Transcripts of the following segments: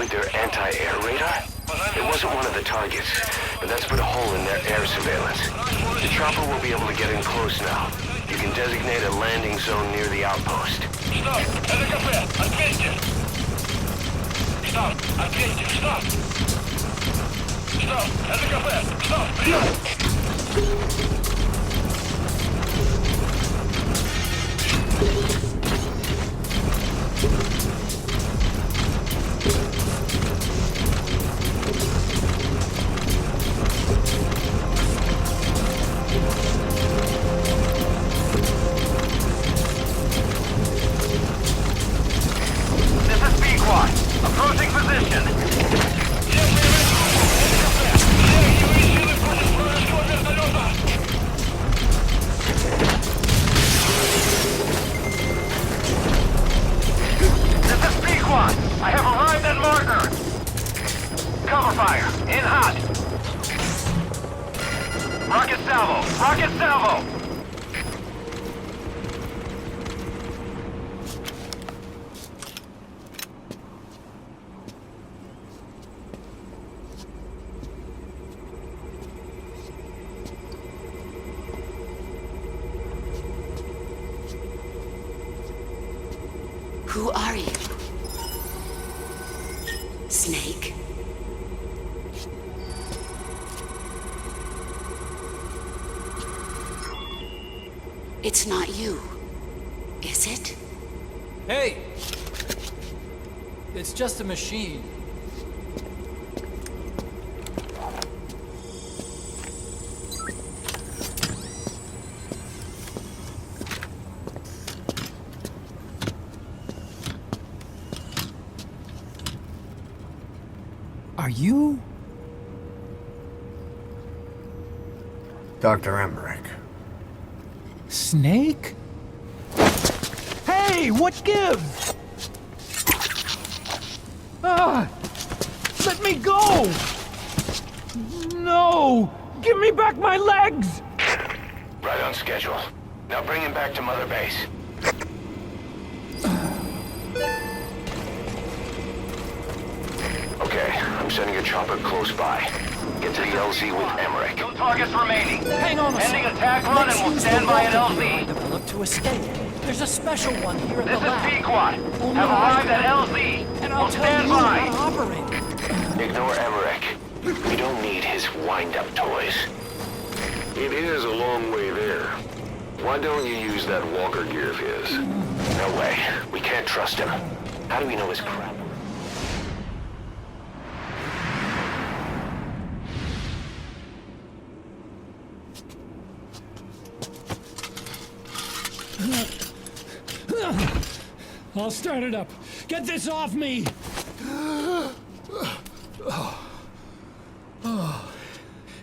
deployed their anti-air radar? It wasn't one of the targets, but that's put a hole in their air surveillance. The chopper will be able to get in close now. You can designate a landing zone near the outpost. Stop! Это кафе! Ответьте! Stop! Ответьте! Stop! Stop! Это кафе! Stop! Прием! Approaching position. This is Pequod. I have arrived at marker. Cover fire. In hot. Rocket salvo. Rocket salvo. Who are you? Snake? It's not you, is it? Hey! It's just a machine. Are you? Dr. Emmerich. Snake? Hey, what gives? Ah! Let me go! No! Give me back my legs! Right on schedule. Now bring him back to Mother Base. Okay, I'm sending a chopper close by. Get to the LZ with Emmerich. 2 targets remaining. Hang on a Ending second. attack run Let's and we'll use stand the by at rocket LZ. developed to escape. There's a special one here at This the is lab. Pequod. Only Have I arrived can- at LZ. And I'll We'll tell stand you by. how to operate it. Ignore Emmerich. We don't need his wind-up toys. It is a long way there. Why don't you use that walker gear of his? No way. We can't trust him. How do we know his crap? I'll start it up. Get this off me!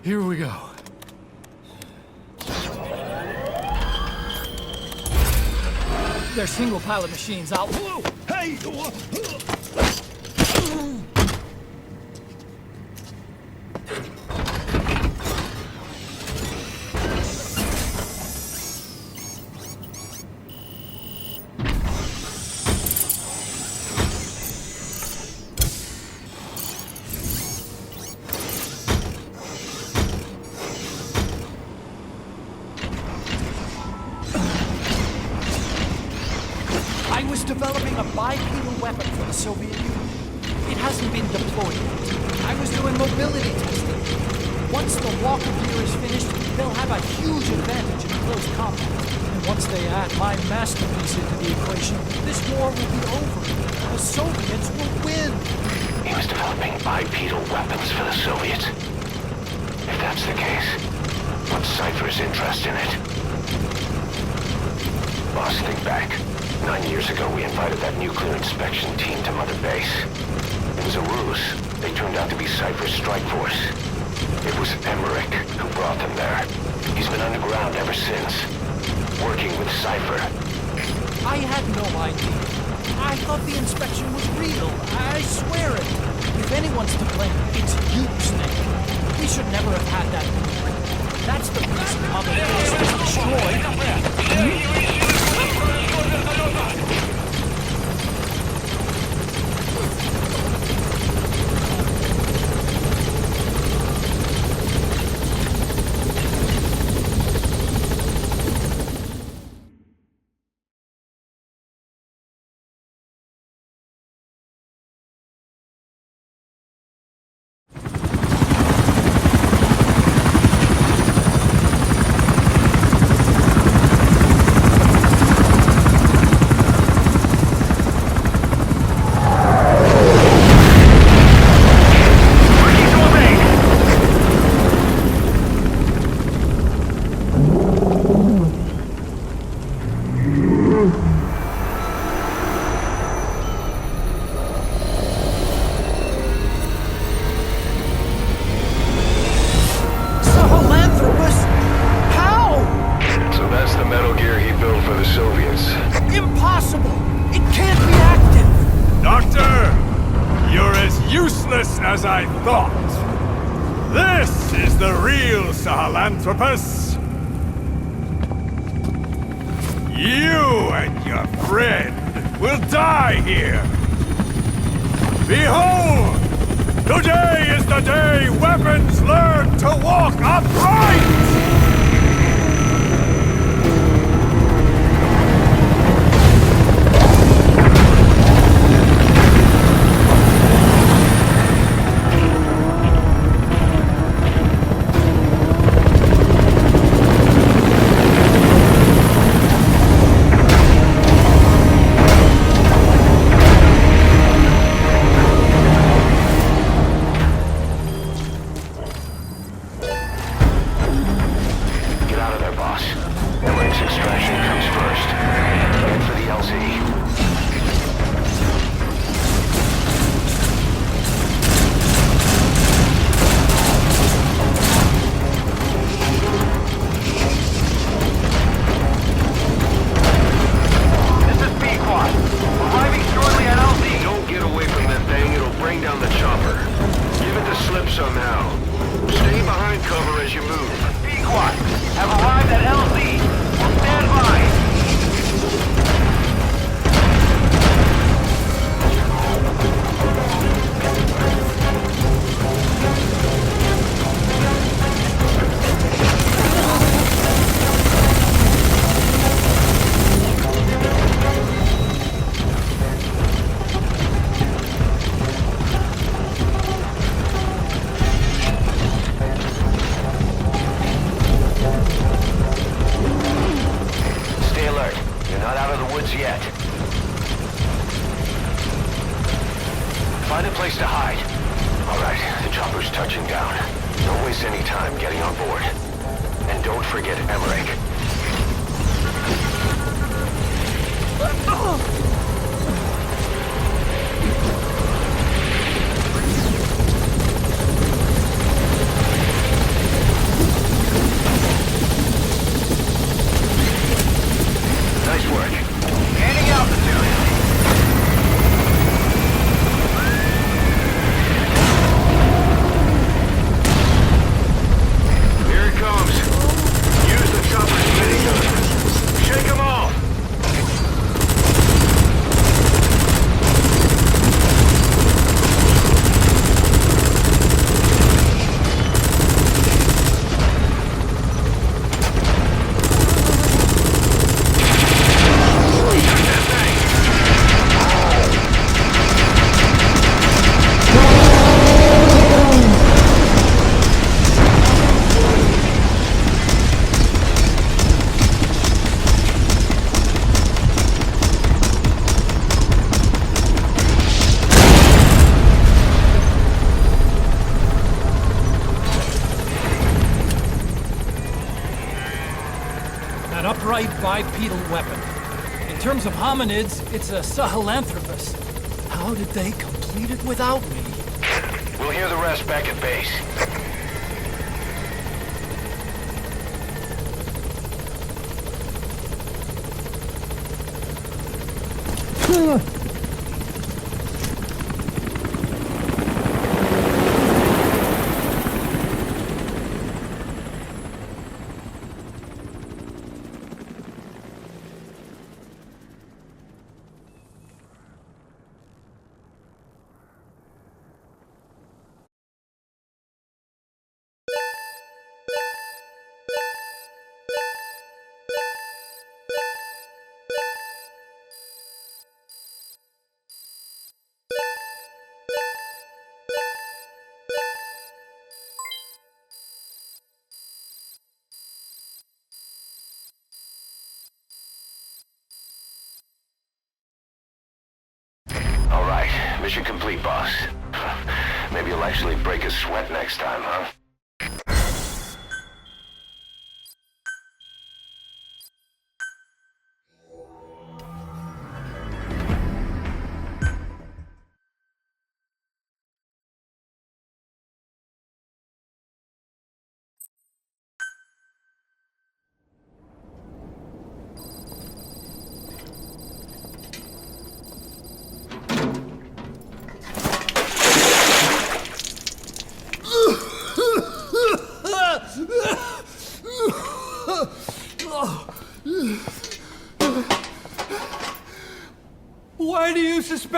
Here we go. They're single pilot machines. I'll... Whoa! Hey! I was developing a bipedal weapon for the Soviet Union. It hasn't been deployed yet. I was doing mobility testing. Once the walker gear is finished, they'll have a huge advantage in close combat. And once they add my masterpiece into the equation, this war will be over. The Soviets will win. He was developing bipedal weapons for the Soviets. If that's the case, what's Cypher's interest in it? Boss, think back. 9 years ago, we invited that nuclear inspection team to Mother Base. It was a ruse. They turned out to be Cypher's strike force. It was Emmerich who brought them there. He's been underground ever since, working with Cypher. I had no idea. I thought the inspection was real. I swear it. If anyone's to blame, it's you, Snake. We should never have had that meeting. That's the reason Mother Base was destroyed. useless as I thought. This is the real Sahelanthropus. You and your friend will die here. Behold! Today is the day weapons learn to walk upright! Find a place to hide. All right, the chopper's touching down. Don't waste any time getting on board. And don't forget Emmerich. Nice work. Gaining altitude. Here it comes. Use the chopper's minigun. Shake them off. An upright bipedal weapon. In terms of hominids, it's a Sahelanthropus. How did they complete it without me? We'll hear the rest back at base. All right, mission complete, boss. Maybe you'll actually break a sweat next time, huh?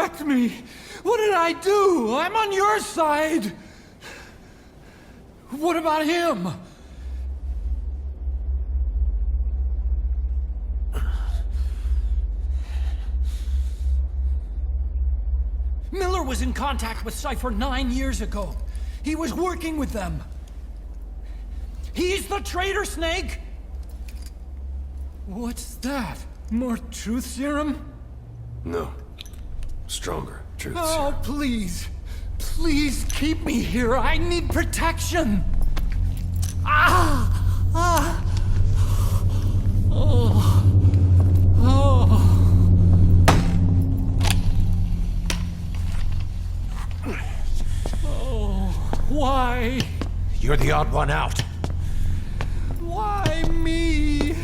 expect me? What did I do? I'm on your side. What about him? Miller was in contact with Cypher 9 years ago. He was working with them. He's the traitor, Snake! What's that? More truth serum? No. Stronger truth Oh, serum. please. Please keep me here. I need protection. Ah! Ah! Oh. Oh. Oh. Why? You're the odd one out. Why me?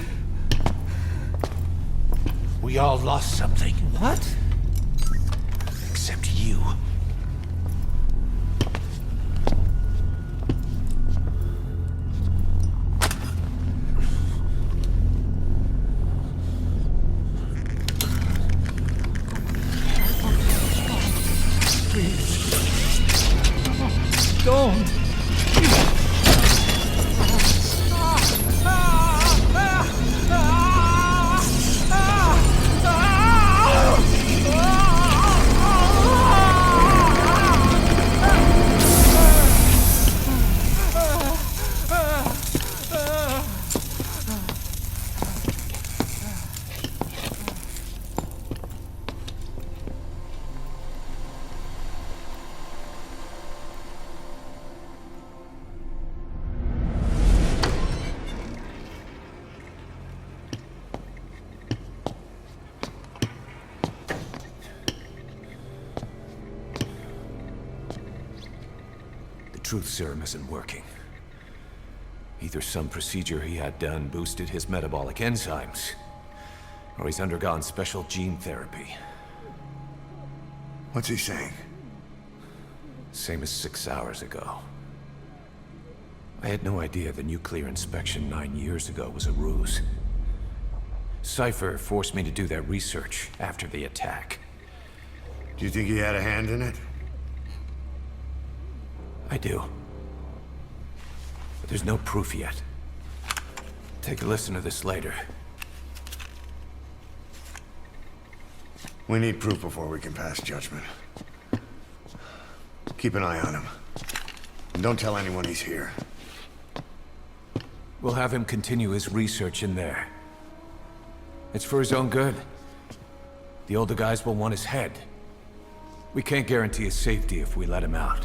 We all lost something, What? except you. Don't. The truth serum isn't working. Either some procedure he had done boosted his metabolic enzymes, or he's undergone special gene therapy. What's he saying? Same as 6 hours ago. I had no idea the nuclear inspection 9 years ago was a ruse. Cypher forced me to do that research after the attack. Do you think he had a hand in it? I do. But there's no proof yet. Take a listen to this later. We need proof before we can pass judgment. Keep an eye on him. And don't tell anyone he's here. We'll have him continue his research in there. It's for his own good. The older guys will want his head. We can't guarantee his safety if we let him out.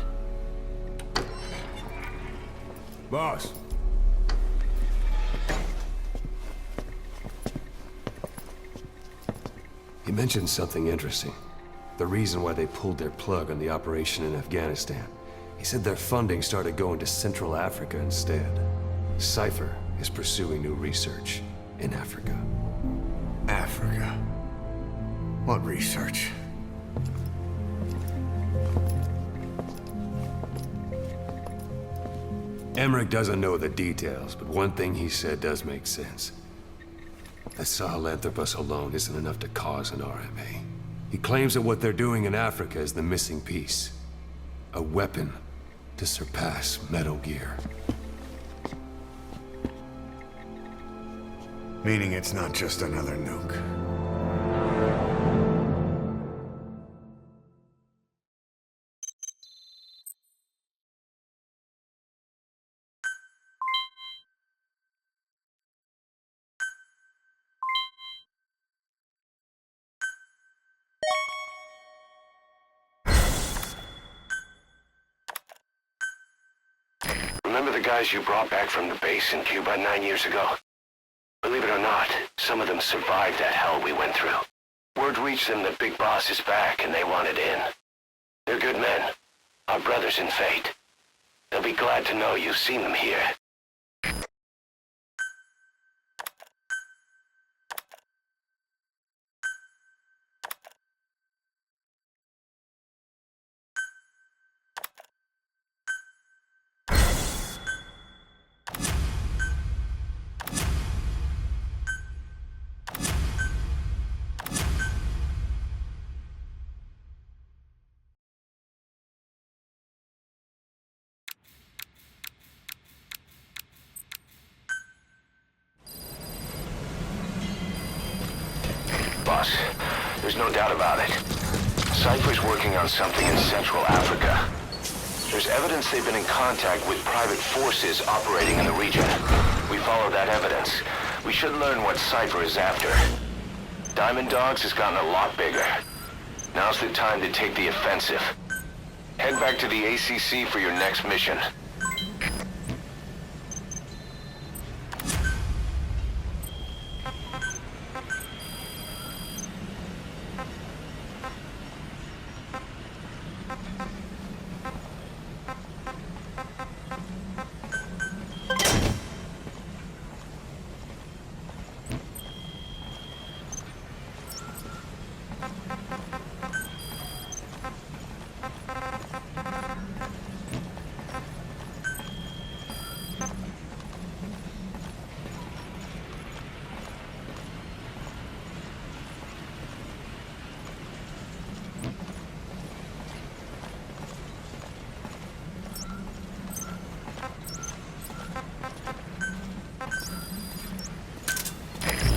Boss. He mentioned something interesting. The reason why they pulled their plug on the operation in Afghanistan. He said their funding started going to Central Africa instead. Cypher is pursuing new research in Africa. Africa? What research? Emmerich doesn't know the details, but one thing he said does make sense. That Sahelanthropus alone isn't enough to cause an RMA. He claims that what they're doing in Africa is the missing piece. A weapon to surpass Metal Gear. Meaning it's not just another nuke. Remember the guys you brought back from the base in Cuba 9 years ago? Believe it or not, some of them survived that hell we went through. Word reached them that Big Boss is back and they wanted in. They're good men. Our brothers in fate. They'll be glad to know you've seen them here. There's no doubt about it. Cypher's working on something in Central Africa. There's evidence they've been in contact with private forces operating in the region. We follow that evidence. We should learn what Cypher is after. Diamond Dogs has gotten a lot bigger. Now's the time to take the offensive. Head back to the ACC for your next mission.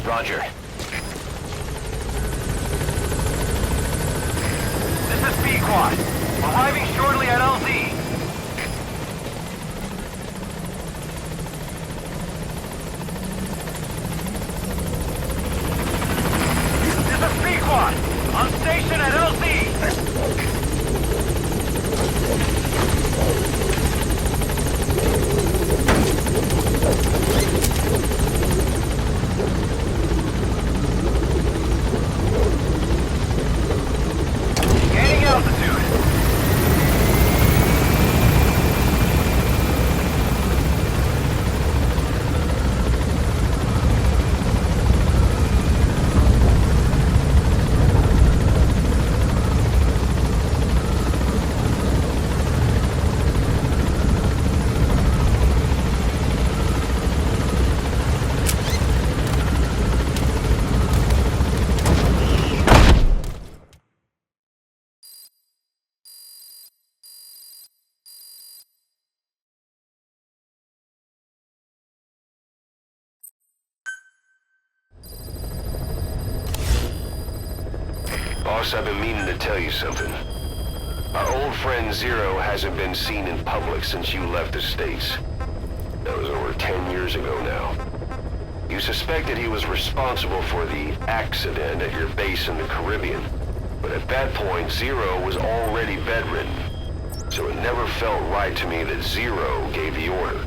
Roger. This is Pequod. Arriving shortly at LZ. This is Pequod. On station at LZ. Gaining altitude. Boss, I've been meaning to tell you something. Our old friend Zero hasn't been seen in public since you left the States. That was over 10 years ago now. You suspected he was responsible for the accident at your base in the Caribbean. But at that point, Zero was already bedridden. So it never felt right to me that Zero gave the order.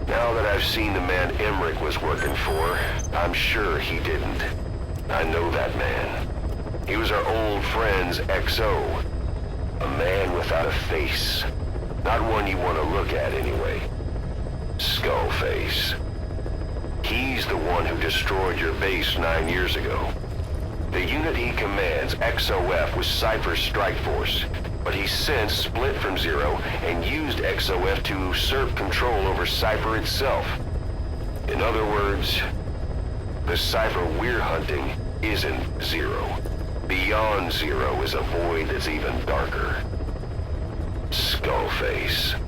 Now that I've seen the man Emmerich was working for, I'm sure he didn't. I know that man. He was our old friend's XO. A man without a face. Not one you want to look at anyway. Skullface. He's the one who destroyed your base 9 years ago. The unit he commands, XOF, was Cypher's strike force. But he's since split from Zero and used XOF to usurp control over Cypher itself. In other words, the Cypher we're hunting isn't Zero. Beyond Zero is a void that's even darker. Skullface.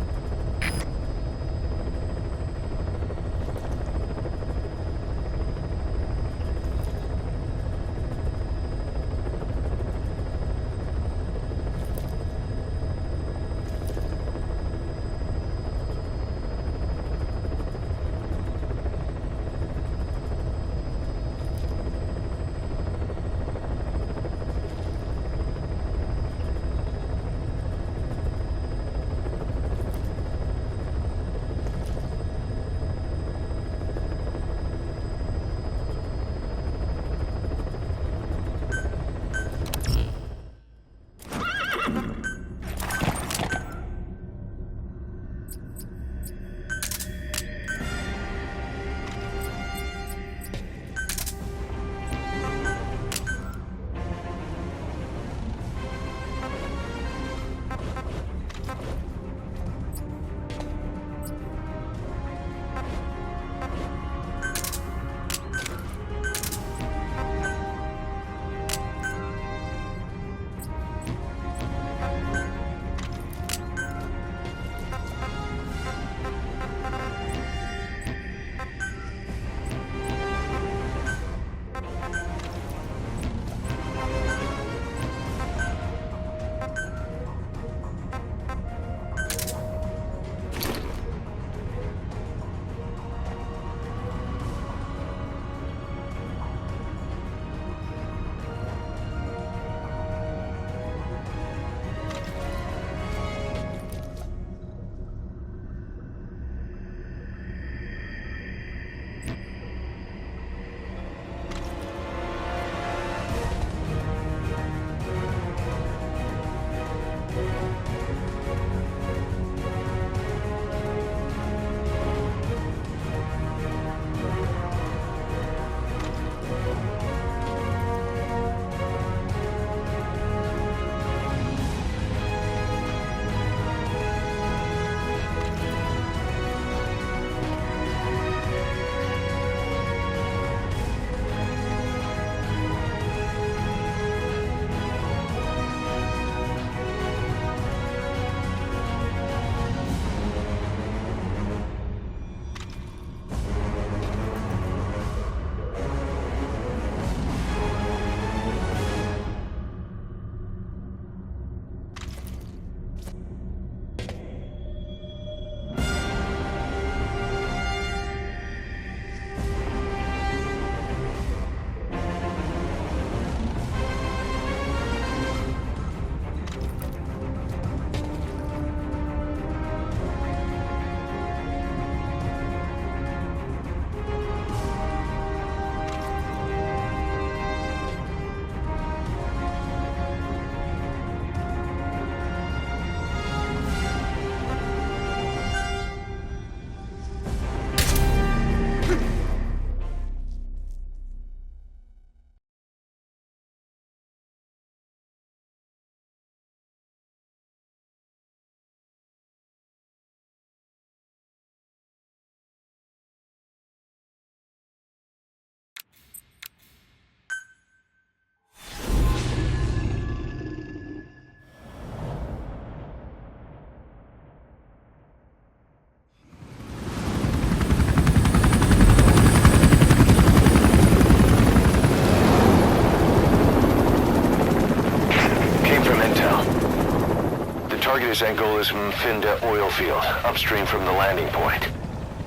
present goal is Mfinda oil field, upstream from the landing point.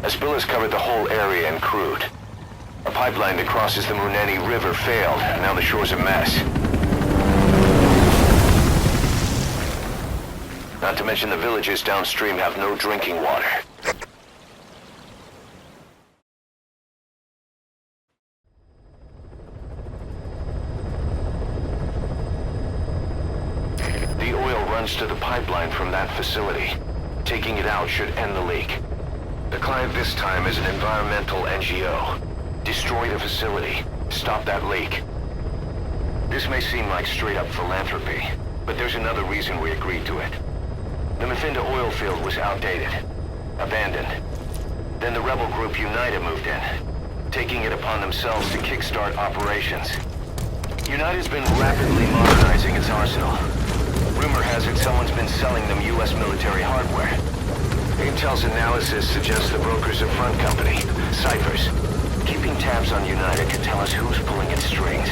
A spill has covered the whole area and crude. A pipeline that crosses the Muneni River failed, and now the shore's a mess. Not to mention the villages downstream have no drinking water. The oil runs to the pipeline from that facility. Taking it out should end the leak. The client this time is an environmental NGO. Destroy the facility. Stop that leak. This may seem like straight-up philanthropy, but there's another reason we agreed to it. The Mfinda oil field was outdated, abandoned. Then the rebel group United moved in, taking it upon themselves to kickstart operations. United's been rapidly modernizing its arsenal. Rumor has it someone's been selling them U.S. military hardware. Intel's analysis suggests the broker's a front company, Cyphers. Keeping tabs on United can tell us who's pulling its strings.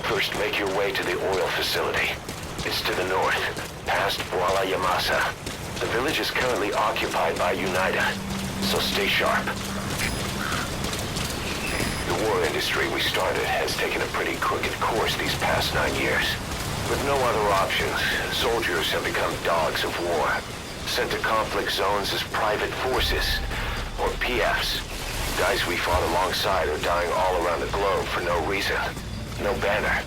First, make your way to the oil facility. It's to the north, past Kuala Yamasa. The village is currently occupied by Unida, so stay sharp. The war industry we started has taken a pretty crooked course these past 9 years. With no other options, soldiers have become dogs of war, sent to conflict zones as private forces, or PFs. Guys we fought alongside are dying all around the globe for no reason. No banner.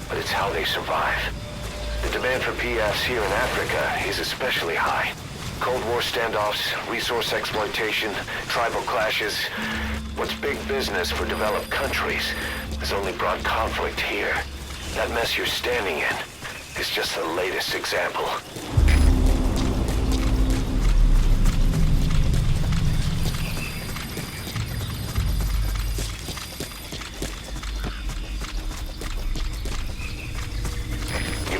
But it's how they survive. The demand for PFs here in Africa is especially high. Cold War standoffs, resource exploitation, tribal clashes. What's big business for developed countries has only brought conflict here. That mess you're standing in is just the latest example.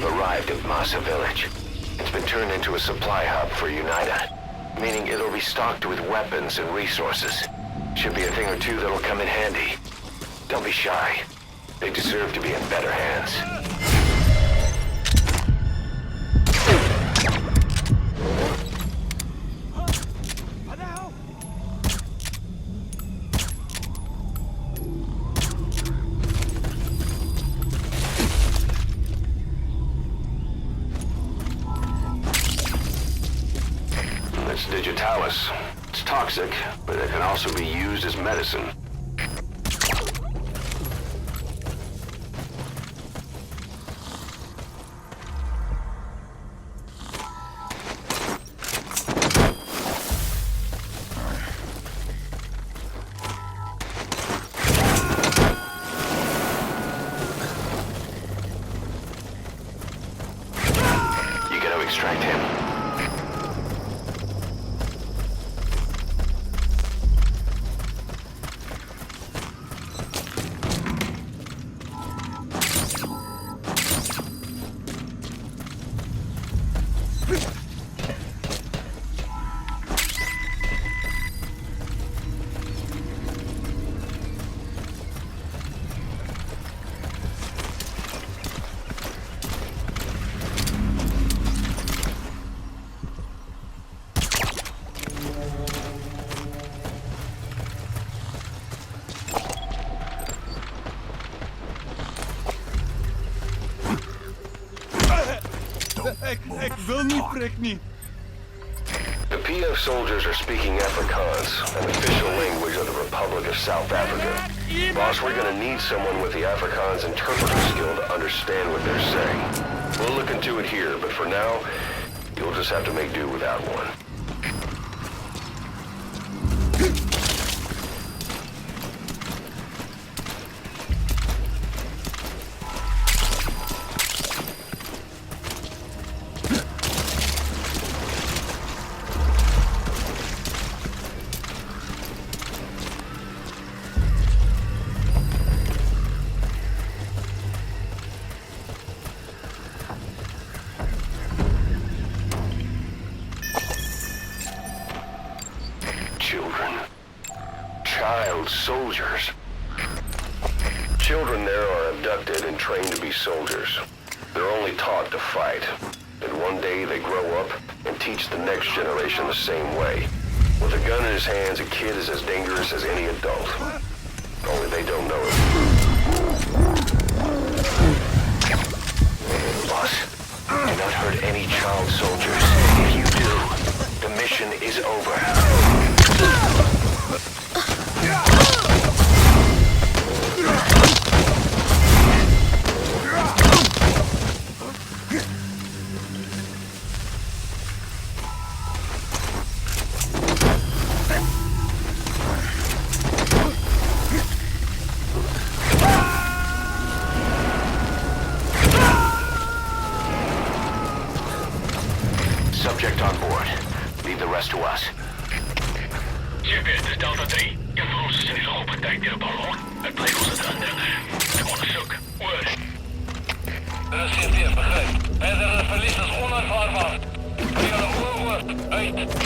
Arrived at Masa Village. It's been turned into a supply hub for Unida, meaning it'll be stocked with weapons and resources. Should be a thing or two that'll come in handy. Don't be shy. They deserve to be in better hands. Digitalis. It's toxic, but it can also be used as medicine. You gotta extract him. Ik wil niet, prik niet. The PF soldiers are speaking Afrikaans, an official language of the Republic of South Africa. Boss, we're gonna need someone with the Afrikaans interpreter skill to understand what they're saying. We'll look into it here, but for now, you'll just have to make do without one. soldiers. Children there are abducted and trained to be soldiers. They're only taught to fight. And one day they grow up and teach the next generation the same way. With a gun in his hands, a kid is as dangerous as any adult. Only they don't know it. Boss, do not hurt any child soldiers. If you do, the mission is over. Subject on board. Leave the rest to us. Chip, dit is Delta 3. Je hebt ons in deze open tijd in de ballon. Het blijft ons het aandelen. Ik onderzoek. Oor. Reserveer, begrijp. Verdere verlies is onaanvaardbaar. Via de oor, uit.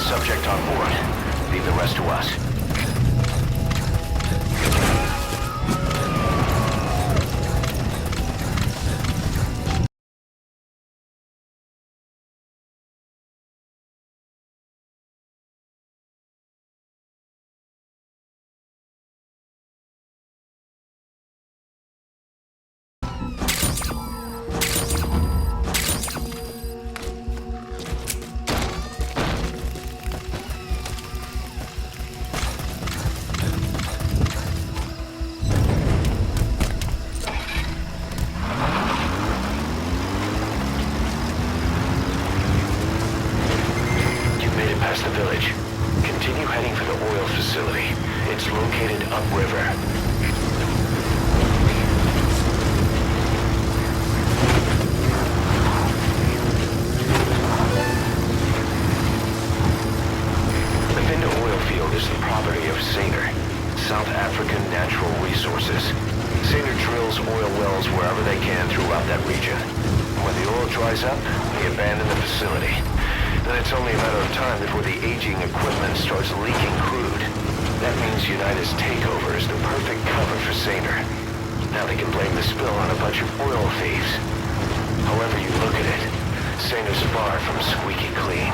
Subject on board. Leave the rest to us. Past the village. Continue heading for the oil facility. It's located upriver. The Vinda oil field is the property of Saner, South African Natural Resources. Saner drills oil wells wherever they can throughout that region. When the oil dries up, they abandon the facility. Then it's only a matter of time before the aging equipment starts leaking crude. That means United's takeover is the perfect cover for Saner. Now they can blame the spill on a bunch of oil thieves. However you look at it, Saner's far from squeaky clean.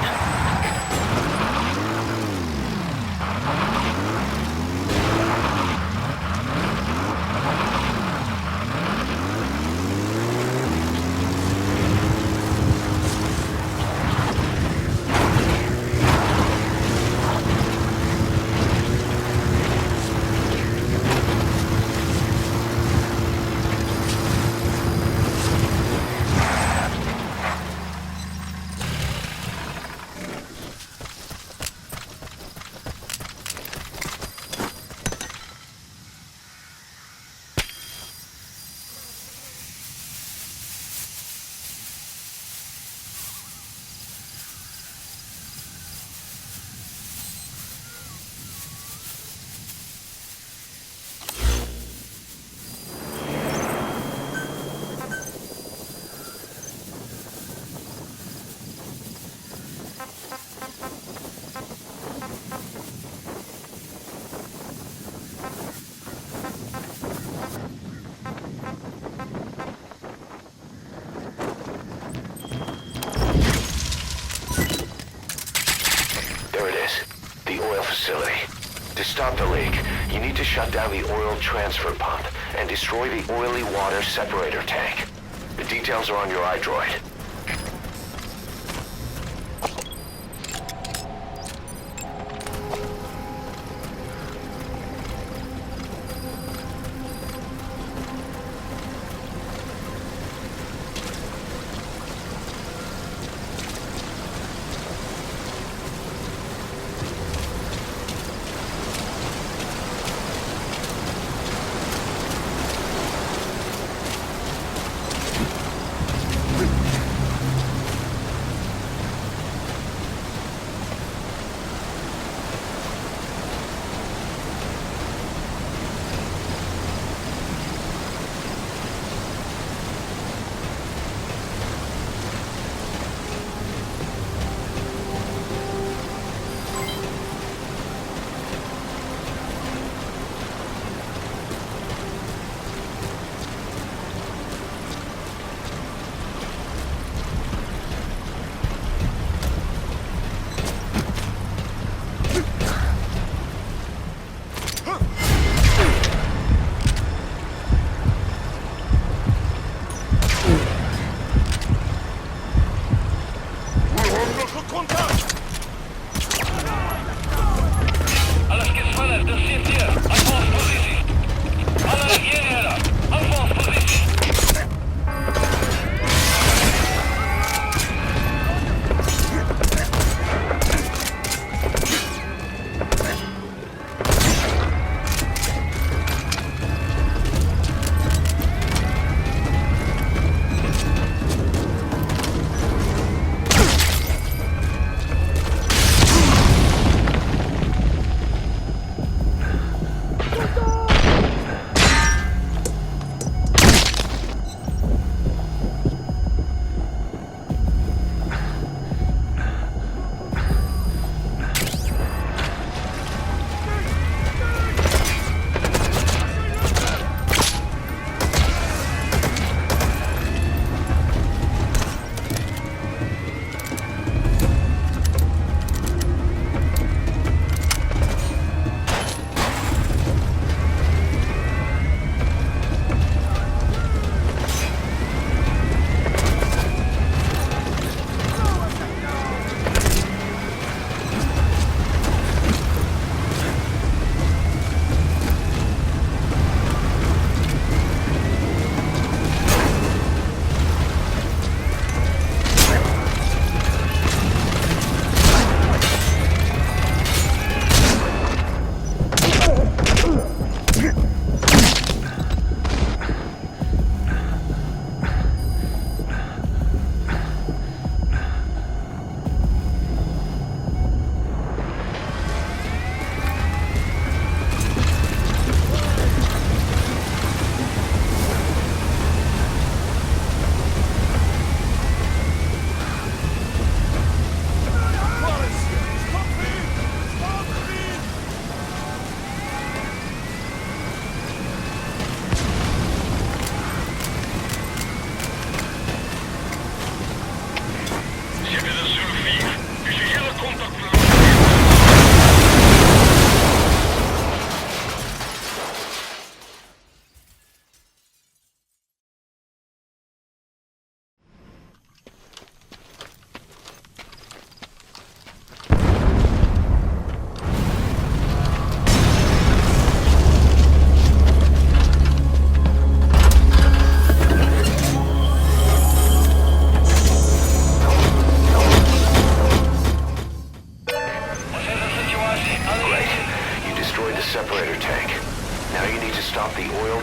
to shut down the oil transfer pump and destroy the oily water separator tank. The details are on your iDroid.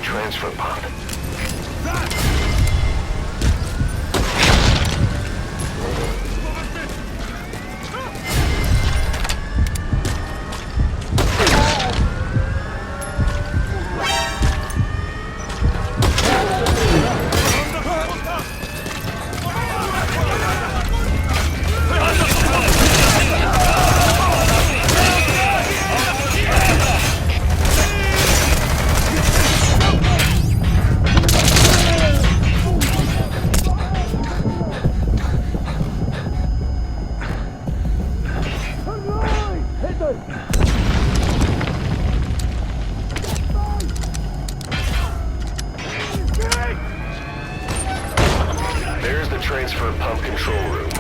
transfer pod. transfer pump control room.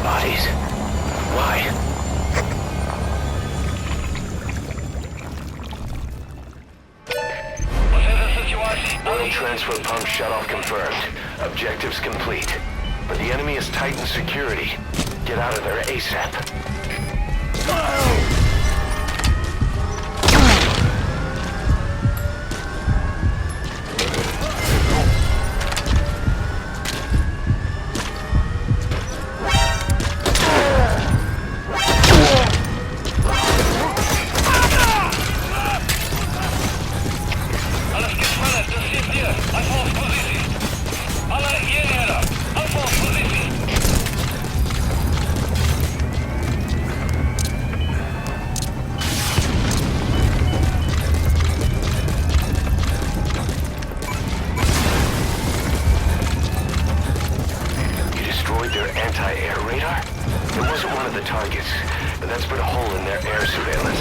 Bodies? Why? Oil transfer pump shutoff confirmed. Objectives complete. But the enemy has tightened security. Get out of there ASAP. Anti-air radar? It wasn't one of the targets, but that's put a hole in their air surveillance.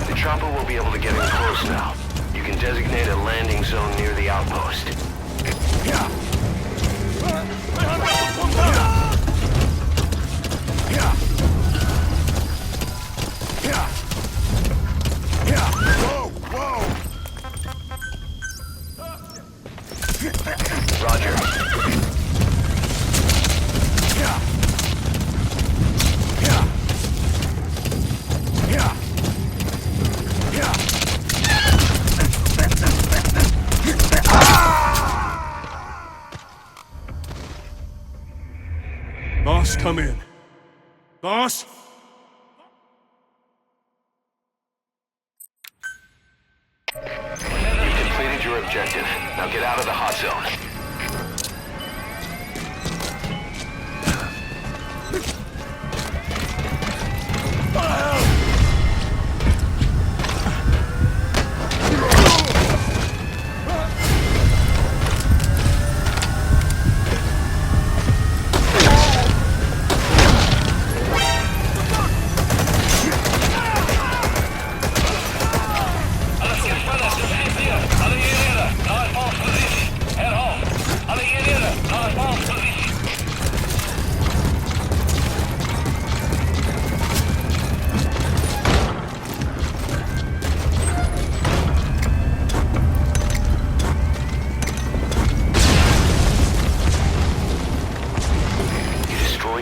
The chopper will be able to get in close now. You can designate a landing zone near the outpost. Roger. Boss, come in. Boss? You've completed your objective. Now get out of the hot zone.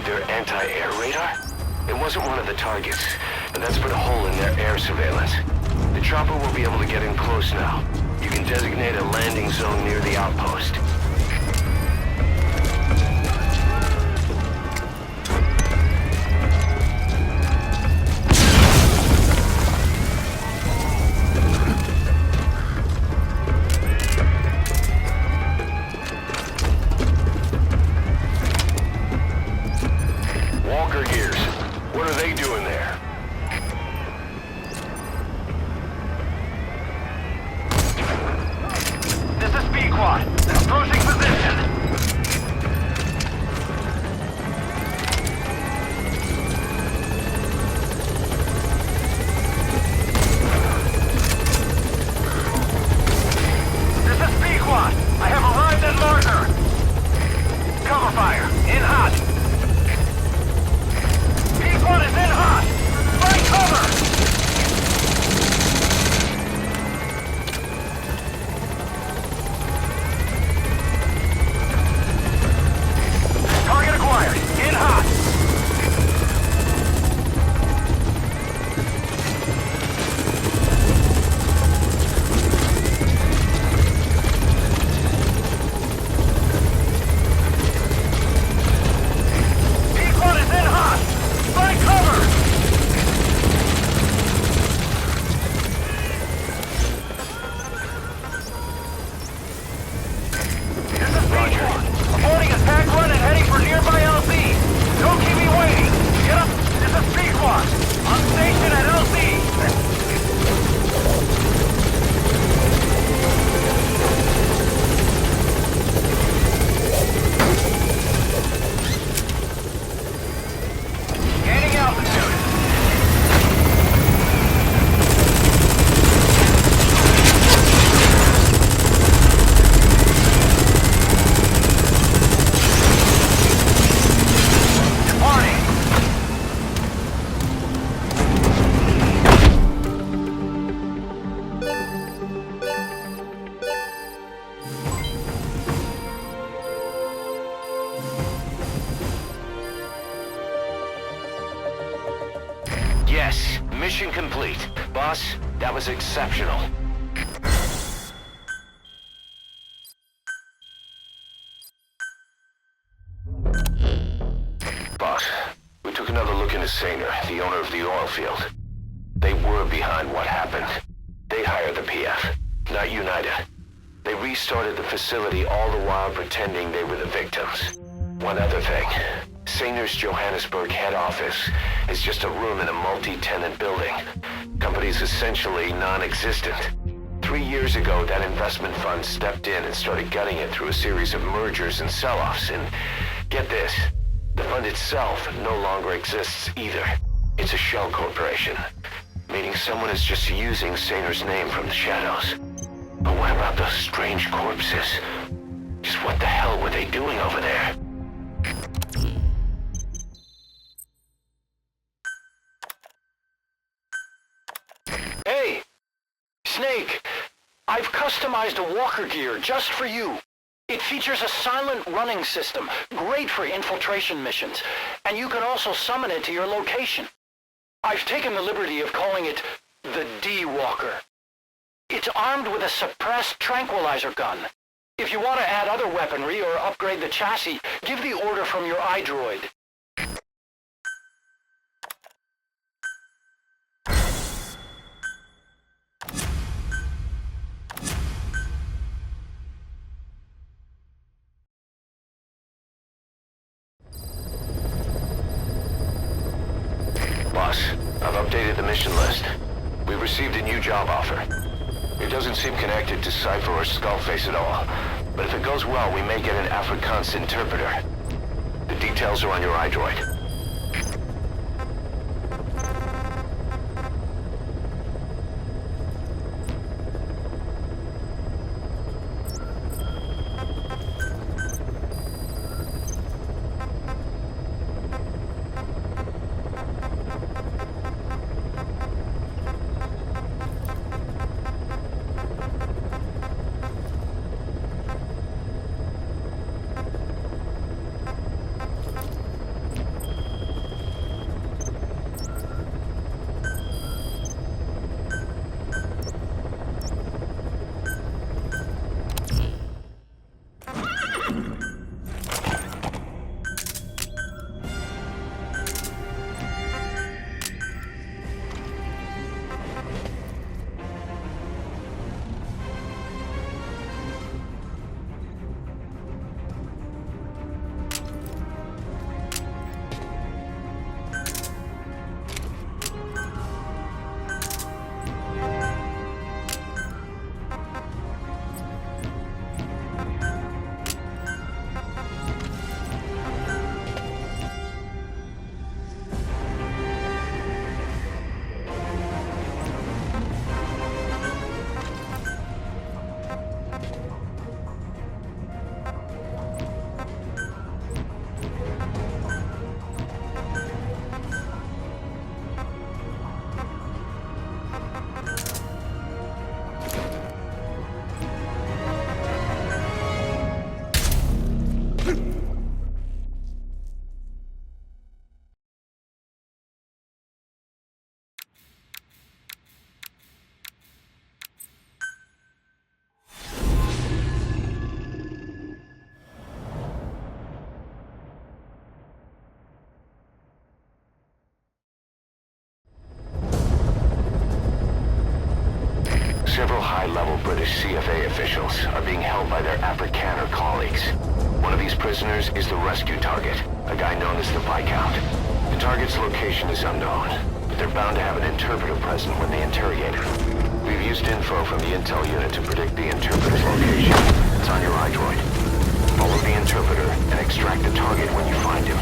Their anti-air radar? It wasn't one of the targets, but that's put a hole in their air surveillance. The chopper will be able to get in close now. You can designate a landing zone near the outpost. Walker gears. What are they doing there? This is Pequod. Approaching Mission complete. Boss, that was exceptional. Boss, we took another look into Sainer, the owner of the oil field. They were behind what happened. They hired the PF, not United. They restarted the facility all the while pretending they were the victims. One other thing. Sainer's Johannesburg head office is just a room in a multi-tenant building. Company's essentially non-existent. 3 years ago, that investment fund stepped in and started gutting it through a series of mergers and sell-offs. And get this, the fund itself no longer exists either. It's a shell corporation, meaning someone is just using Sainer's name from the shadows. But what about those strange corpses? Just what the hell were they doing over there? Hey! Snake! I've customized a walker gear just for you. It features a silent running system, great for infiltration missions, and you can also summon it to your location. I've taken the liberty of calling it the D-Walker. It's armed with a suppressed tranquilizer gun. If you want to add other weaponry or upgrade the chassis, give the order from your iDroid. Boss, I've updated the mission list. We received a new job offer. It doesn't seem connected to Cypher or Skullface at all, but if it goes well, we may get an Afrikaans interpreter. The details are on your iDroid. Several high-level British CFA officials are being held by their Afrikaner colleagues. One of these prisoners is the rescue target, a guy known as the Viscount. The target's location is unknown, but they're bound to have an interpreter present when they interrogate him. We've used info from the intel unit to predict the interpreter's location. It's on your iDroid. Follow the interpreter and extract the target when you find him.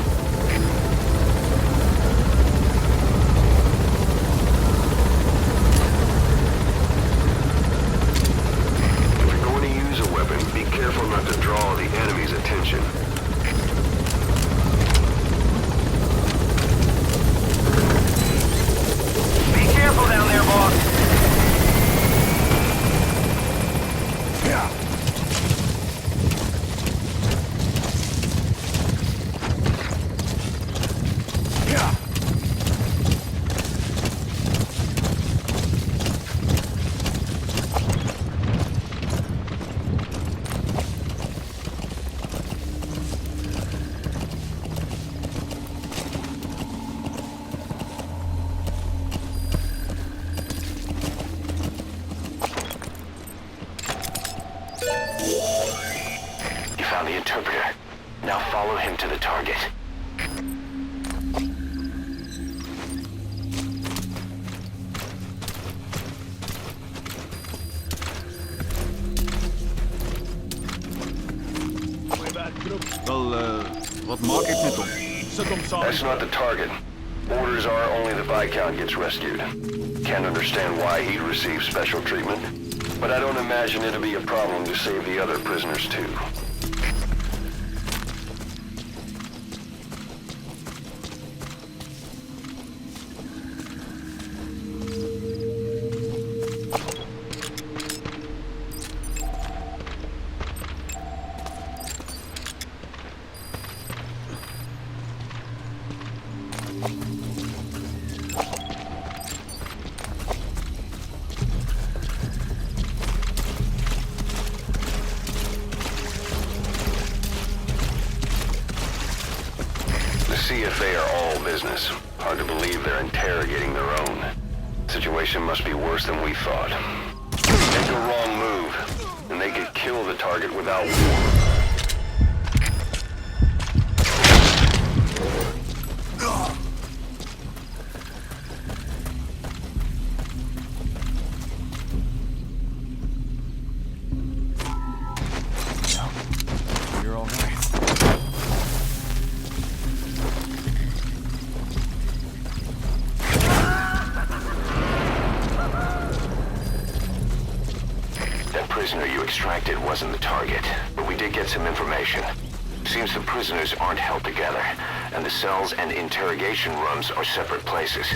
Be careful not to draw the enemy's attention. Be careful down there, boss. Yeah. Now follow him to the target. Wel, wat maak ik met hem? Zet hem samen. That's not the target. Orders are only the Viscount gets rescued. Can't understand why he'd receive special treatment, but I don't imagine it'll be a problem to save the other prisoners too. CFA are all business. Hard to believe they're interrogating their own. Situation must be worse than we thought. Make a wrong move, and they could kill the target without warning. You're all right. That prisoner you extracted wasn't the target, but we did get some information. Seems the prisoners aren't held together, and the cells and interrogation rooms are separate places.